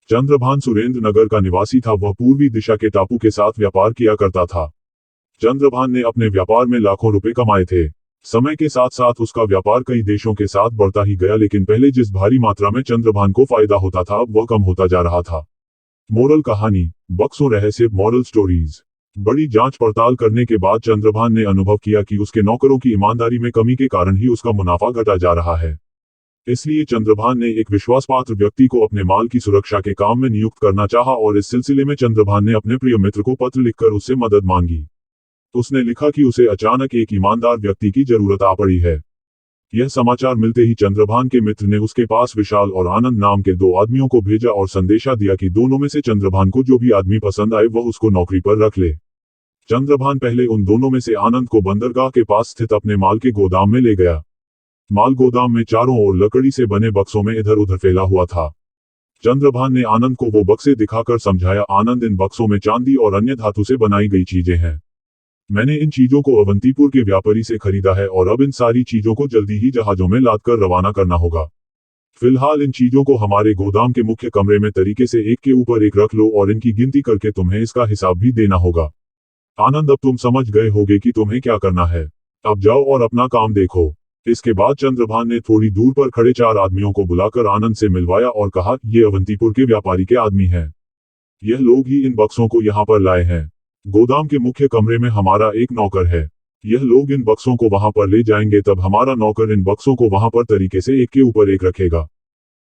चंद्रभान सुरेंद्र नगर का निवासी था। वह पूर्वी दिशा के टापू के साथ व्यापार किया करता था। चंद्रभान ने अपने व्यापार में लाखों रुपए कमाए थे। समय के साथ साथ उसका व्यापार कई देशों के साथ बढ़ता ही गया, लेकिन पहले जिस भारी मात्रा में चंद्रभान को फायदा होता था अब वह कम होता जा रहा था। मोरल कहानी, बक्सों रहस्य, मॉरल स्टोरीज। बड़ी जांच पड़ताल करने के बाद चंद्रभान ने अनुभव किया कि उसके नौकरों की ईमानदारी में कमी के कारण ही उसका मुनाफा घटा जा रहा है। इसलिए चंद्रभान ने एक विश्वासपात्र व्यक्ति को अपने माल की सुरक्षा के काम में नियुक्त करना चाहा और इस सिलसिले में चंद्रभान ने अपने प्रिय मित्र को पत्र लिखकर उससे मदद मांगी। उसने लिखा कि उसे अचानक एक ईमानदार व्यक्ति की जरूरत आ पड़ी है। यह समाचार मिलते ही चंद्रभान के मित्र ने उसके पास विशाल और आनंद नाम के दो आदमियों को भेजा और संदेशा दिया कि दोनों में से चंद्रभान को जो भी आदमी पसंद आए वह उसको नौकरी पर रख ले। चंद्रभान पहले उन दोनों में से आनंद को बंदरगाह के पास स्थित अपने माल के गोदाम में ले गया। माल गोदाम में चारों ओर लकड़ी से बने बक्सों में इधर उधर फैला हुआ था। चंद्रभान ने आनंद को वो बक्से दिखाकर समझाया, आनंद, इन बक्सों में चांदी और अन्य धातु से बनाई गई चीजें हैं। मैंने इन चीजों को अवंतीपुर के व्यापारी से खरीदा है और अब इन सारी चीजों को जल्दी ही जहाजों में लादकर रवाना करना होगा। फिलहाल इन चीजों को हमारे गोदाम के मुख्य कमरे में तरीके से एक के ऊपर एक रख लो और इनकी गिनती करके तुम्हें इसका हिसाब भी देना होगा। आनंद, अब तुम समझ गए होगे कि तुम्हें क्या करना है। अब जाओ और अपना काम देखो। इसके बाद चंद्रभान ने थोड़ी दूर पर खड़े चार आदमियों को बुलाकर आनंद से मिलवाया और कहा, ये अवंतीपुर के व्यापारी के आदमी हैं। यह लोग ही इन बक्सों को यहाँ पर लाए हैं। गोदाम के मुख्य कमरे में हमारा एक नौकर है। यह लोग इन बक्सों को वहां पर ले जाएंगे, तब हमारा नौकर इन बक्सों को वहां पर तरीके से एक के ऊपर एक रखेगा।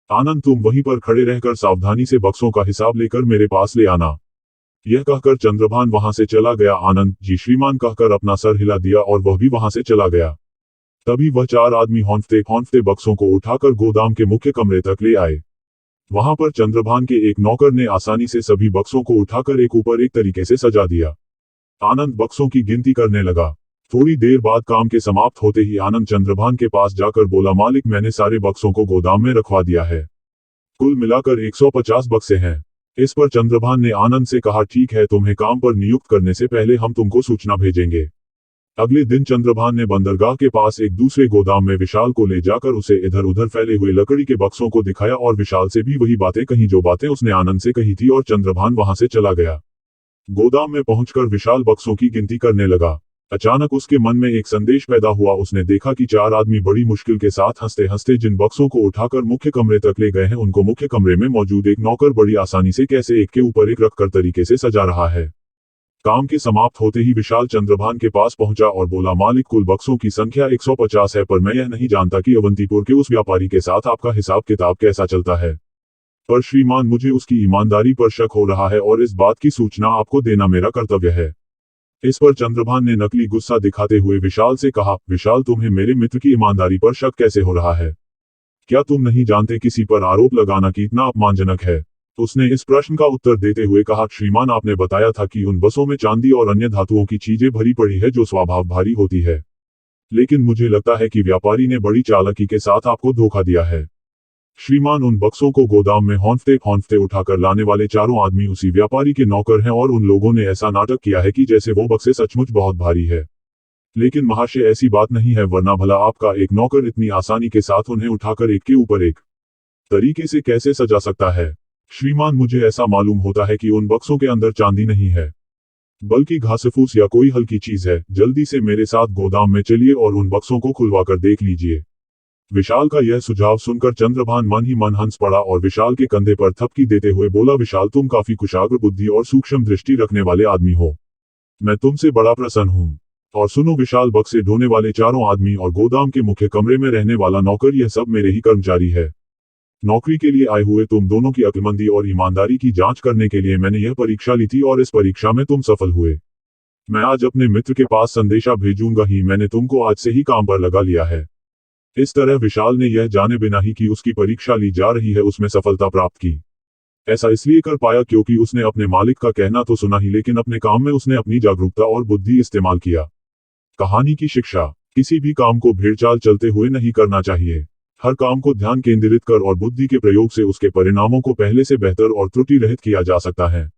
आनंद, तुम वहीं पर खड़े रहकर सावधानी से बक्सों का हिसाब लेकर मेरे पास ले आना। यह कहकर चंद्रभान वहां से चला गया। आनंद, जी श्रीमान कहकर अपना सर हिला दिया और वह भी वहां से चला गया। तभी वह चार आदमी हौंफते हौंफते बक्सों को उठाकर गोदाम के मुख्य कमरे तक ले आए। वहां पर चंद्रभान के एक नौकर ने आसानी से सभी बक्सों को उठाकर एक ऊपर एक तरीके से सजा दिया। आनंद बक्सों की गिनती करने लगा। थोड़ी देर बाद काम के समाप्त होते ही आनंद चंद्रभान के पास जाकर बोला, मालिक, मैंने सारे बक्सों को गोदाम में रखवा दिया है। कुल मिलाकर 150 बक्से हैं। इस पर चंद्रभान ने आनंद से कहा, ठीक है, तुम्हें काम पर नियुक्त करने से पहले हम तुमको सूचना भेजेंगे। अगले दिन चंद्रभान ने बंदरगाह के पास एक दूसरे गोदाम में विशाल को ले जाकर उसे इधर उधर फैले हुए लकड़ी के बक्सों को दिखाया और विशाल से भी वही बातें कही जो बातें उसने आनंद से कही थी और चंद्रभान वहां से चला गया। गोदाम में पहुंचकर विशाल बक्सों की गिनती करने लगा। अचानक उसके मन में एक संदेश पैदा हुआ। उसने देखा कि चार आदमी बड़ी मुश्किल के साथ हंसते हंसते जिन बक्सों को उठाकर मुख्य कमरे तक ले गए हैं उनको मुख्य कमरे में मौजूद एक नौकर बड़ी आसानी से कैसे एक के ऊपर एक रखकर तरीके से सजा रहा है। काम के समाप्त होते ही विशाल चंद्रभान के पास पहुंचा और बोला, मालिक, कुल बक्सों की संख्या 150 है, पर मैं यह नहीं जानता कि अवंतीपुर के उस व्यापारी के साथ आपका हिसाब किताब कैसा चलता है। पर श्रीमान, मुझे उसकी ईमानदारी पर शक हो रहा है और इस बात की सूचना आपको देना मेरा कर्तव्य है। इस पर चंद्रभान ने नकली गुस्सा दिखाते हुए विशाल से कहा, विशाल, तुम्हें मेरे मित्र की ईमानदारी पर शक कैसे हो रहा है? क्या तुम नहीं जानते किसी पर आरोप लगाना कितना अपमानजनक है? उसने इस प्रश्न का उत्तर देते हुए कहा, श्रीमान, आपने बताया था कि उन बसों में चांदी और अन्य धातुओं की चीजें भरी पड़ी है जो स्वभाव भारी होती है, लेकिन मुझे लगता है कि व्यापारी ने बड़ी चालाकी के साथ आपको धोखा दिया है। श्रीमान, उन बक्सों को गोदाम में हौंफते हौंफते उठाकर लाने वाले चारों आदमी उसी व्यापारी के नौकर हैं और उन लोगों ने ऐसा नाटक किया है कि जैसे वो बक्से सचमुच बहुत भारी है। लेकिन महाशय, ऐसी बात नहीं है, वरना भला आपका एक नौकर इतनी आसानी के साथ उन्हें उठाकर एक के ऊपर एक तरीके से कैसे सजा सकता है? श्रीमान, मुझे ऐसा मालूम होता है कि उन बक्सों के अंदर चांदी नहीं है, बल्कि घासफूस या कोई हल्की चीज है। जल्दी से मेरे साथ गोदाम में चलिए और उन बक्सों को खुलवाकर देख लीजिए। विशाल का यह सुझाव सुनकर चंद्रभान मन ही मन हंस पड़ा और विशाल के कंधे पर थपकी देते हुए बोला, विशाल, तुम काफी कुशाग्र बुद्धि और सूक्ष्म दृष्टि रखने वाले आदमी हो। मैं तुमसे बड़ा प्रसन्न हूँ। और सुनो विशाल, बक्से ढोने वाले चारों आदमी और गोदाम के मुख्य कमरे में रहने वाला नौकर, यह सब मेरे ही कर्मचारी है। नौकरी के लिए आए हुए तुम दोनों की अक्लमंदी और ईमानदारी की जांच करने के लिए मैंने यह परीक्षा ली थी और इस परीक्षा में तुम सफल हुए। मैं आज अपने मित्र के पास संदेशा भेजूंगा ही, मैंने तुमको आज से ही काम पर लगा लिया है। इस तरह विशाल ने यह जाने बिना ही कि उसकी परीक्षा ली जा रही है उसमें सफलता प्राप्त की। ऐसा इसलिए कर पाया क्योंकि उसने अपने मालिक का कहना तो सुना ही, लेकिन अपने काम में उसने अपनी जागरूकता और बुद्धि इस्तेमाल किया। कहानी की शिक्षा, किसी भी काम को भेड़चाल चलते हुए नहीं करना चाहिए। हर काम को ध्यान केंद्रित कर और बुद्धि के प्रयोग से उसके परिणामों को पहले से बेहतर और त्रुटि रहित किया जा सकता है।